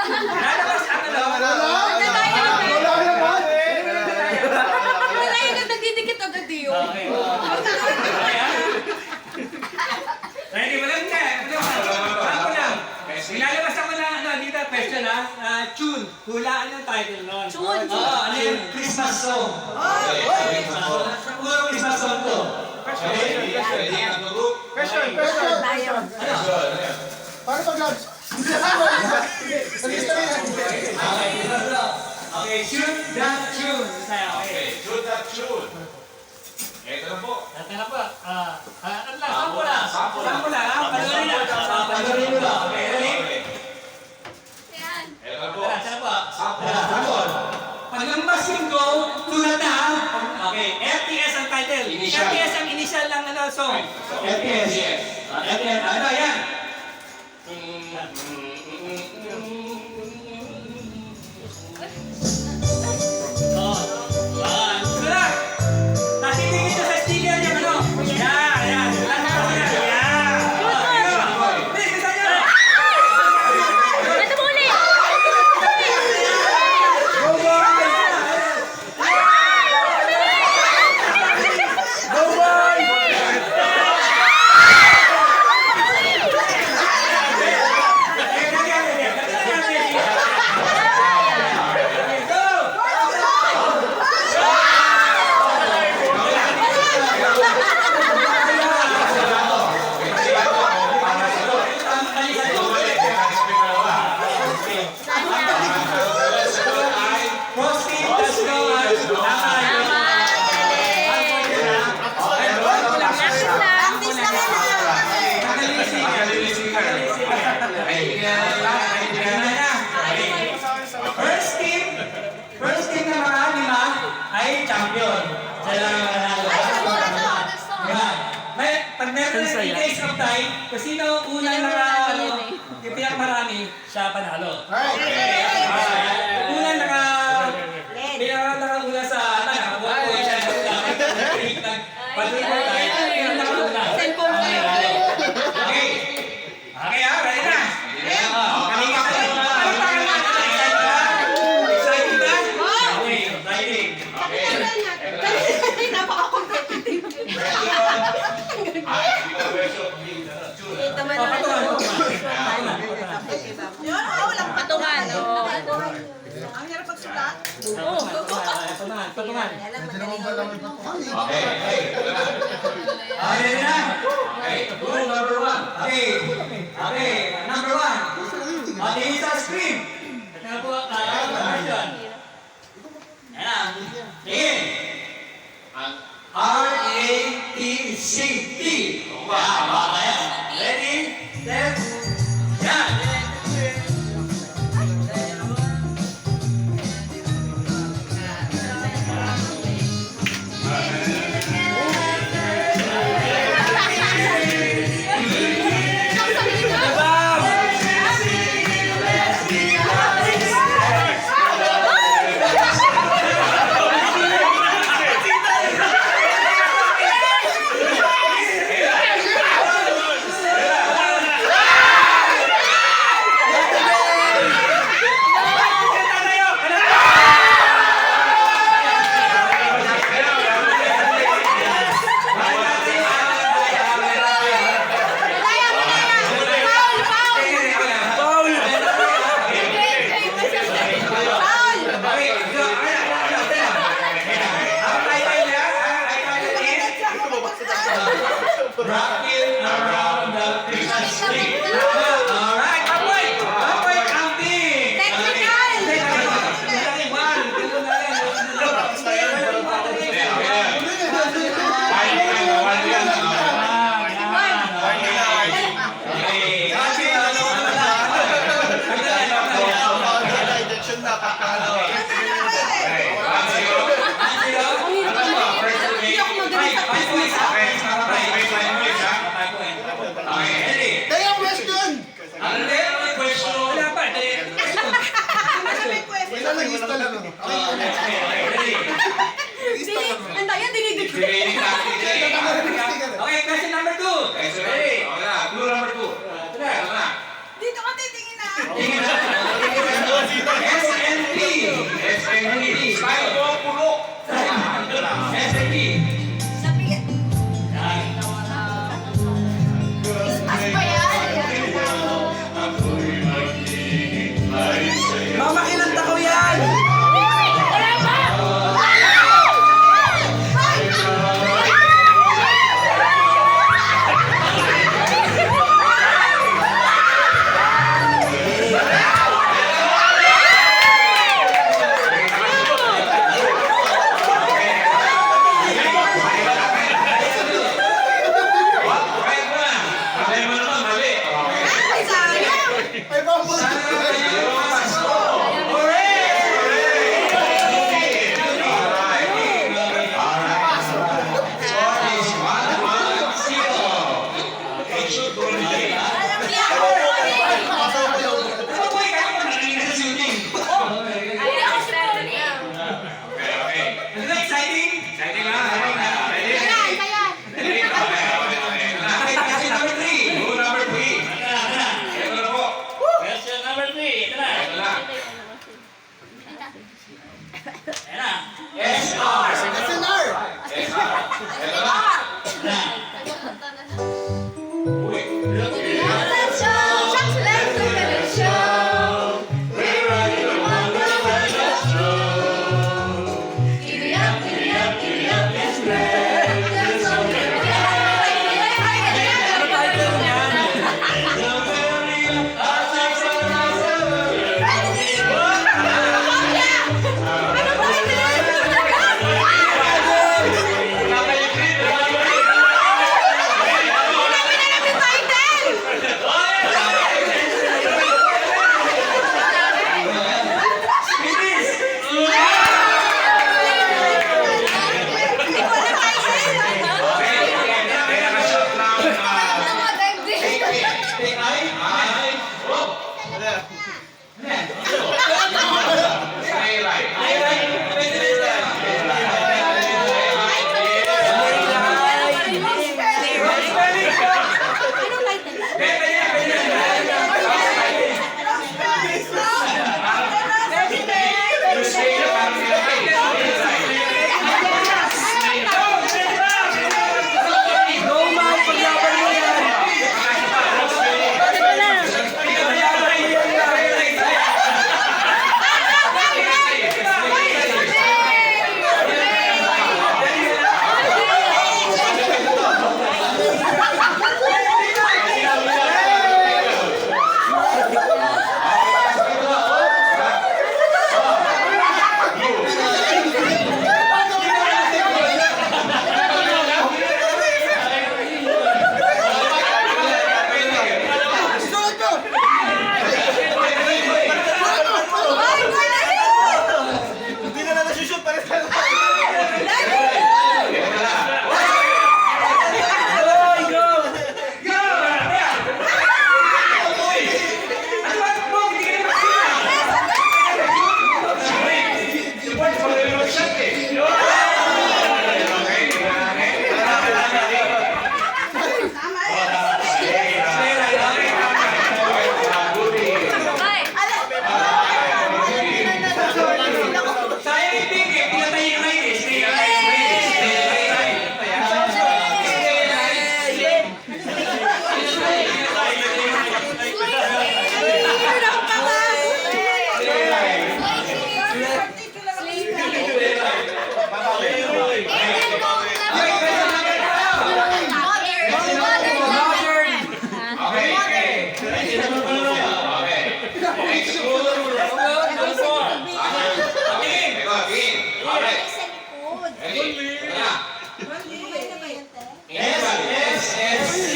Lalabas ang ano? Wala yung nagdidikit agad yun. Okay. Ready mo lang ka. Ako lang. Nilalabas ako na ano dito question ha. Tune. Hulaan yung title nun. Tune. Oo, ano yung Christmas song. Puro Christmas song to. Question. Paano pag labs? Okay, shoot that tune. Okay. Shoot that shoot. Ito na po. Ito na po. Ano lang, sample lang. Sample lang. Sample lang. Panurin lang. Panurin mo lang. Okay, ready? Yan. Ito na po. Ito na po. Sample. Pag lumbasin ko, tulad na ha. Okay, FTS ang title. Initial. FTS ang initial ng ano, song. FTS. FTS. Ano, yan. Sulat. Natitigil siya sa sticker niya, ano? Yan, yan. Yan. Please, isa niyo. Ito mo ulit. First team na mga lima ay champion. Sila ang manalo. Pag meron na in case of tie, kung sino unang yung pinakamarami, siya panalo. Unang pinakauna sa tanga, buwan ko siya pag-tuloy mo tayo, yung nakauna. Okay. Okay ha, ready na? Kanina ka lang. Excited ba? Okay, exciting. Napaka-competitive. Patungan. Ang hirap pagsulat. Patungan. Okay. Ready na? Rule number 1. Okay, number 1. Tingin sa screen. Ito na po, question. Ayan. Tingin. R-A-T-C-T. Ready? Set. Yan. Diba? Yan. Stay right. Ay, ay, pwede rin yan. Spelling ka. Anong title? Pwede yan, pwede yan. You stay the family right. Sayang yung pink eh. Pinatay yung right eh. Stay right. Stay right. Okay. Okay. Next school. Okay. Ikaw, Dean. Alright. Ready? Tara. S-S-S-C.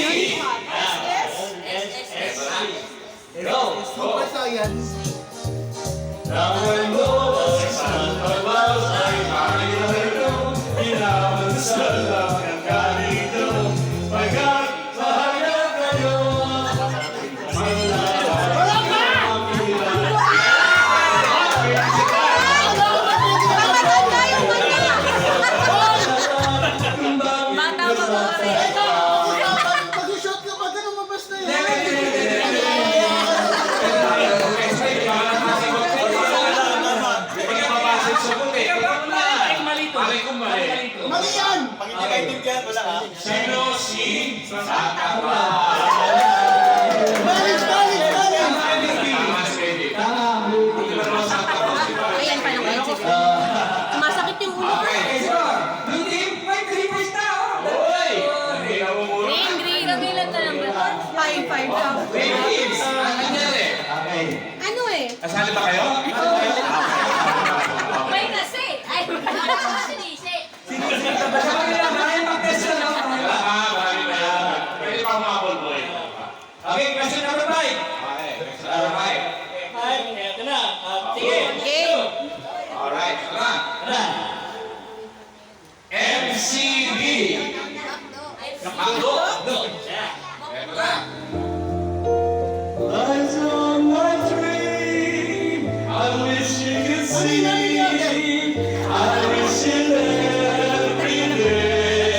Go. Go. Pag-shot ka pa, ganun mabas na yun. Hindi ka mapasok sa puti. Malito. Malito. Mali yan! Sino si Santa Claus? Balik, balik, balik! Tama si Baby. Hindi ba naman Santa Claus? Di ba? Ayan pa ng isip. Sumasakit yung ulo ko. Okay. Hindi, may 3 points na oh. Hoy! Hindi ka bumuro. Green, green. Kabilan na lang ba? 5-5 daw. Babies! Ano nangyari? Ano eh? Kasali ba kayo? May kasi. Ay, sinisi. Sabi nila, maraming mag-test na no? Marami na yan. Pwede pa humabol, boy. Okay, question number 5. Okay, next number 5. Eto na. Sige. Game. Alright, tara. MCB. Makdo. Eto na. Lights on my dream. I wish you could see. I wish it every day.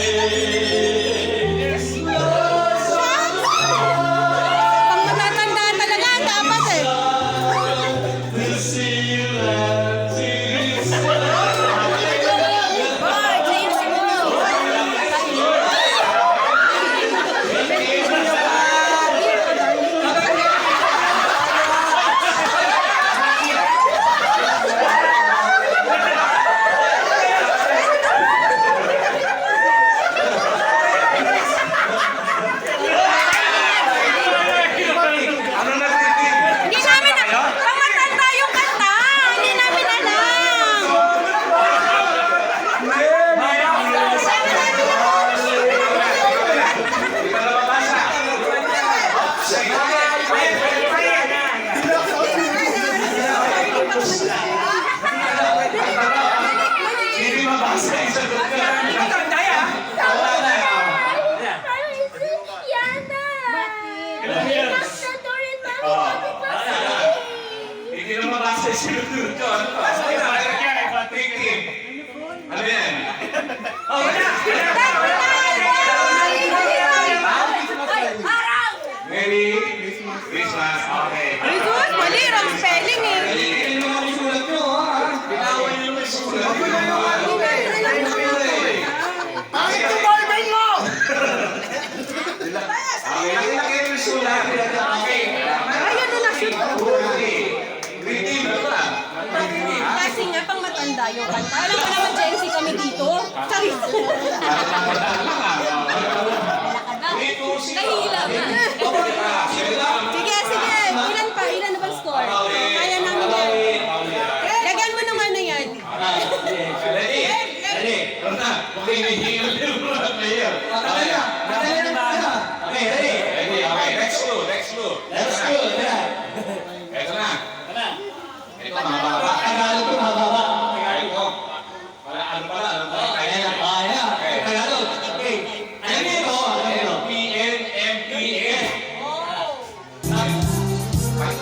sinunod ko. Ano to? Ano yan? Oh, wala! Harang! Merry Christmas. Okay. Jesus, mali. Wrong spelling eh. Hindi mo kami sulat nyo, ha? Binawan niyo yung sulat. Bakit tumalbay mo? Laki-laki yung sulat. Okay. Ay, ano na shoot? Greeting, ano ba? Kasi nga, pang matanda yung kanta. Alam ko naman, Gen Z kami dito. Sorry. Nahihila na. Sige, sige. Ilan pa? Ilan na ba score? Kaya namin yan. Lagyan mo ng ano yan. Ready? Ready? Ano na? Okay, hihingin din mo na mayor. Matali na. Matali na. Okay, ready? Ready? Okay, next clue. Next clue. Let's go. Yeah. Ito na. Ito, mahaba. Tagalog ko, mahaba. Tagalog ko. Ano pala? Ano pala? Kaya na. Kaya. Tagalog. Okay. Ano nito? Ano nito? PNMPN.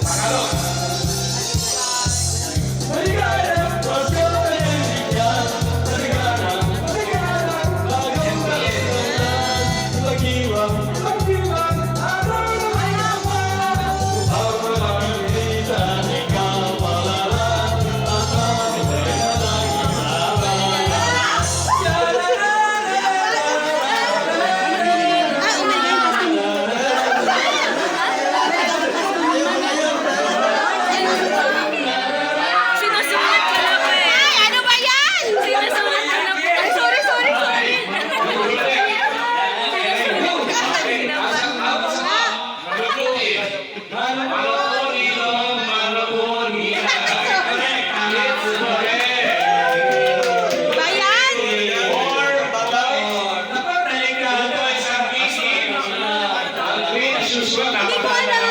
Tagalog. Sinusulat ko na po eh. Ay, ano ba yan? Sinusulat ko na po. Ay, sorry, sorry, sorry. Bayan? Hindi ko alam.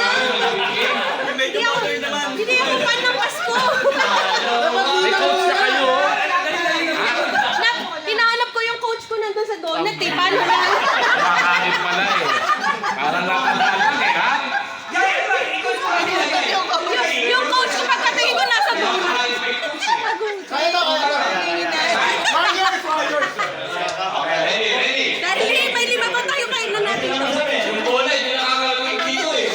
Hindi ako fan ng Pasko. Hinahanap ko yung coach ko nandun sa donut eh. Paano yan? Nakakalit pala eh. Parang nakakalit eh, ha? Yung coach ko pagkatingin ko nasa donut. Kaya na, kaya na. Okay, ready, ready. Dali, may 5 pa tayo kainan natin to. Yung bola, hindi nakakalating dito eh.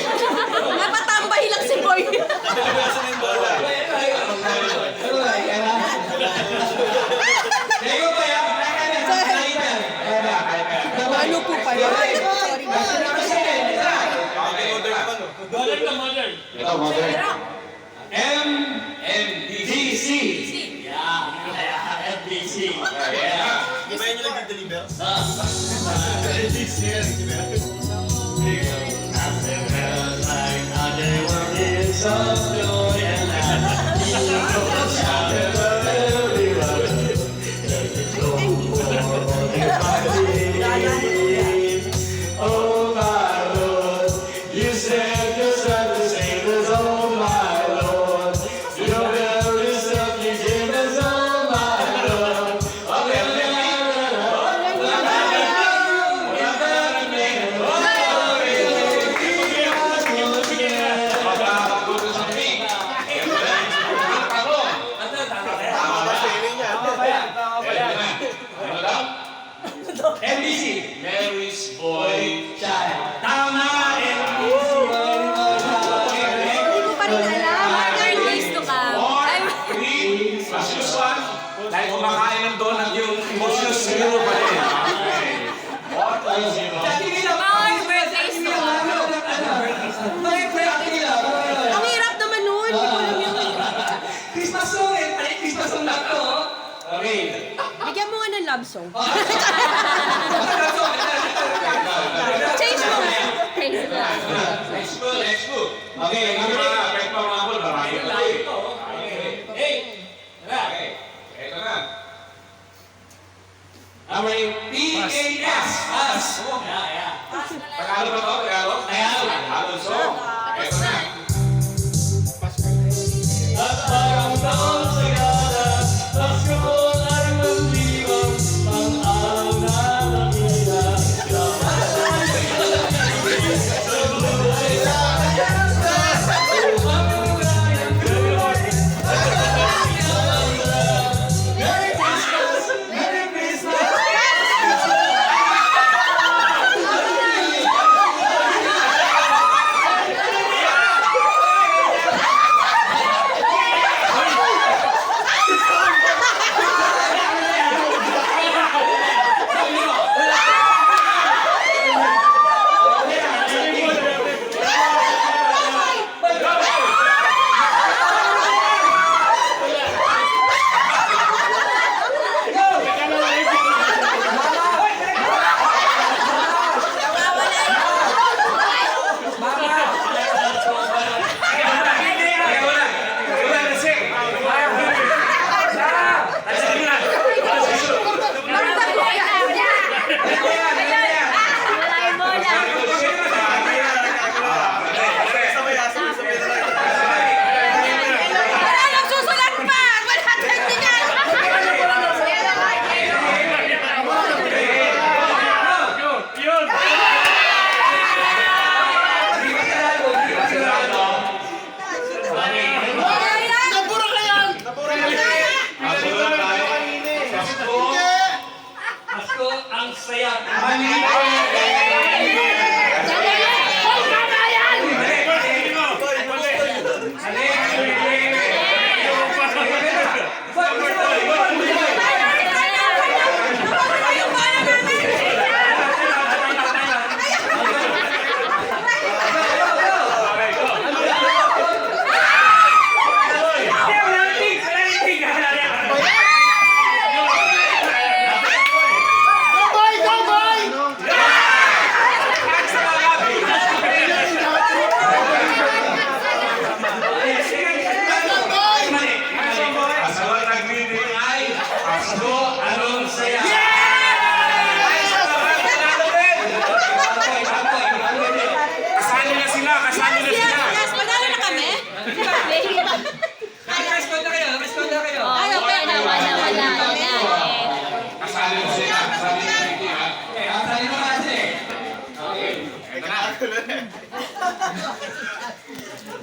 Napatambay lang si Boy. Lego pa yan. Ano po pa yun? Sorry. Ito, modern. MDC. Yeah, MDC. Di ba yun yung nag-deliver? Oh my Lord, you said your son the same as oh my Lord. Your very self you gave us oh my Lord. MDC. Mary's Boy Child. Tama, MDC. Hindi ko pa rin alam. Modern ways to come. Or, three, as usual, dahil kumakain ng donut yung emotions siguro pa rin. Or, zero. More birthdays to come. Ang hirap naman nun. Hindi ko alam yung... Christmas song eh. Palit Christmas song lang to. Okay. Bigyan mo nga ng love song. Change mo. Praise God. Next go, next go. Okay, Ito na, kahit pa mga ball, marami na tayo. Hey! Tara. Okay, ito na. Okay, PAS. As. Tagalog ba ito? Tagalog? Tagalog. Tagalog. So, ito na. At parang taon sagada, Pasko ay mandiwan, ang araw na nakita. Sa buhay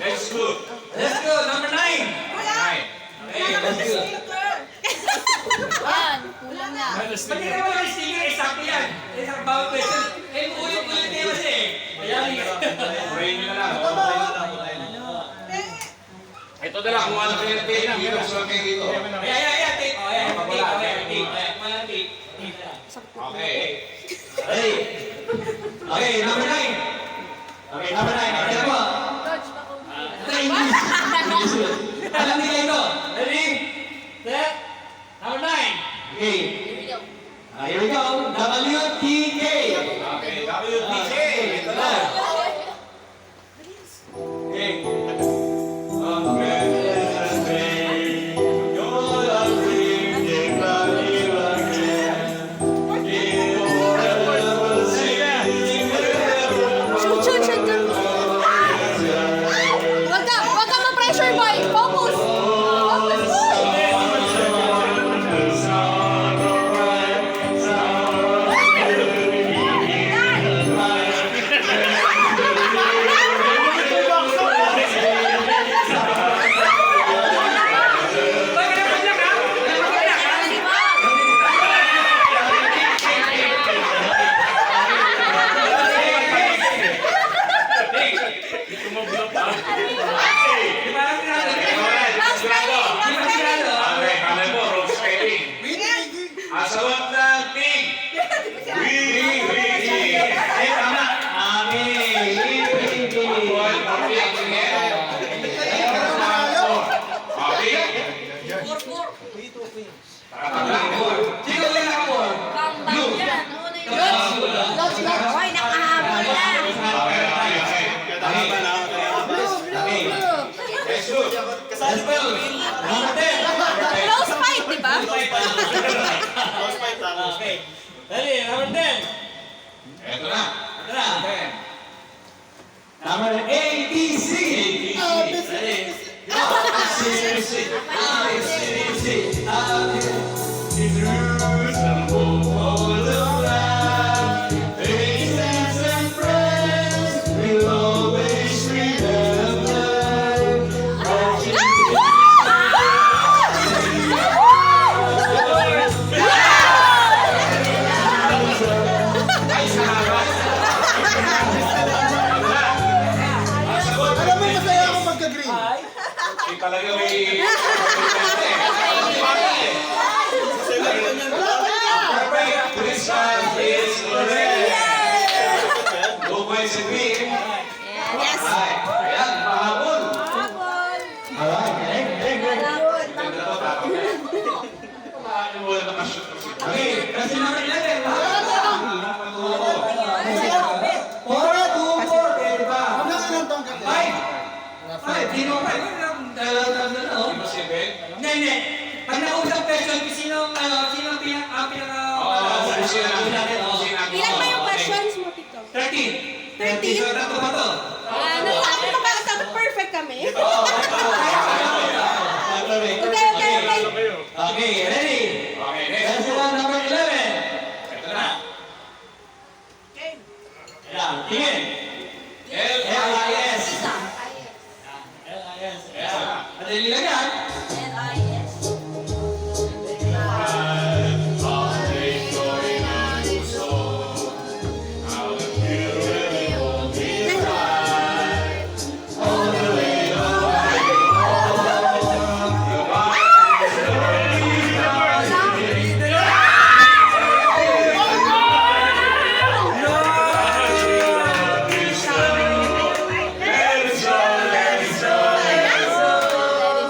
Let's go. Let's go, number 9. Nine. Okay, let's go. Yan, kulang na. Pag hindi naman ang sticker, sakto yan. Isang bawat question. Ulit-ulit kayo kasi. Ayan. Pray nyo na lang. Ito na lang, kung ano kayo na tape, dito sulat kayo dito. Ayan, tape. Ayan, tape. Ayan, walang tape. Tape lang. Okay. Okay, number 9. Okay, number 9. Okay, po. Ito yung English. Alam nila ito. Ready? Set. Number 9. Okay. Here we go. WTK. Okay, WTK. Ito na. Okay. Shoot, shoot, shoot. Wag ka ma-pressure, boy. Focus. Focus, boy. Last Friday. Okay, kamay mo, road spelling. Asawat ng tig. Ay, tama. Amen. Buwan, papi, ang tingin. Papi. Takataglan mo. Sino ulit nakakuha? Hoy, nakahabol na. Okay. Let's go. Let's go. Number 10. Close fight, di ba? Okay. Ready, number 10. Ito na. Ito na. Number ABC. Ready? Alam mo, masaya ako magka-green. Hindi talaga may... Christian is correct. 2 points in green. Yes. Ayan, mahabol. Alright, Ganda to, tao. Mahabol na ma-shoot. okay, kasi number 11. 4, 2, 4, eh, di ba? Ano nga lang itong kakla? 5. Sino 5? Hindi mo si Ben? Hindi. Pag nausap question, sino ang pinaka... Ubusin natin. Ilan ba yung questions mo, Tito? 13. 13? So, tatlo ba to? Ano, sabi mo ba, sabi perfect kami? Okay, Okay. ready? Okay, next. Let's go on number 11. Ito na. Ayan, tingin. L-I-S. LIS. Ayan. Madali lang yan.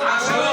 Ang sagot.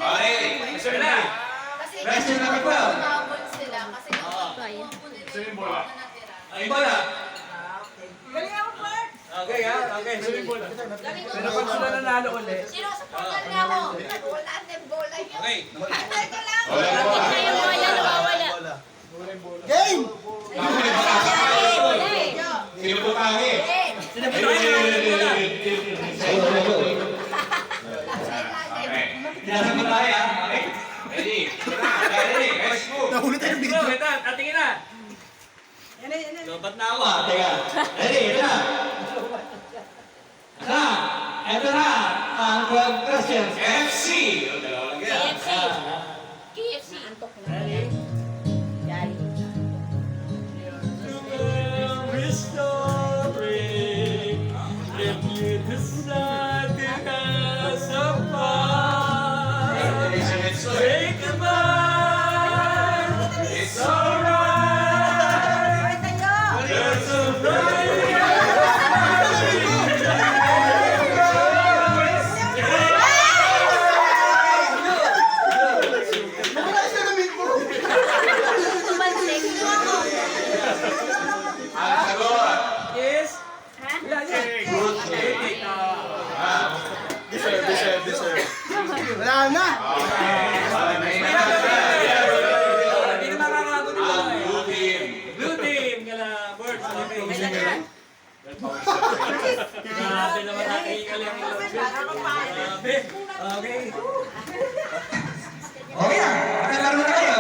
Okay. Sige na. Question number 12. Umabot sila kasi Kaya. Ay, bola. Okay ha? Okay. Sino nanalo ulit? Sino supportan niya ako? Wala din bola yun. Okay. Antay ko lang. Bakit na yung bola nawawala? Game! Wala eh. Pinuputahe. Sinasagot tayo, ha? Okay? Ready? Ready? Let's move. Nahuli tayo ng Bro, video. ito. Atingin na. Dapat na ako, ha? Teka. Ready, ito na. Ito na. Ito na. Ang 12 questions. FC. O, dalawa lang yan. KFC. KFC. Antok na. Yari. It's alright. There's a Wala sa damit mo. Tumansik. Ang sagot. Yes. Ha? Wala na. Hindi na makakabot ito. Ang blue team. Blue team. Kala, birds. Okay. Kailan na? Grabe naman natin. Grabe. Okay. Okay na. Makalaro na kayo.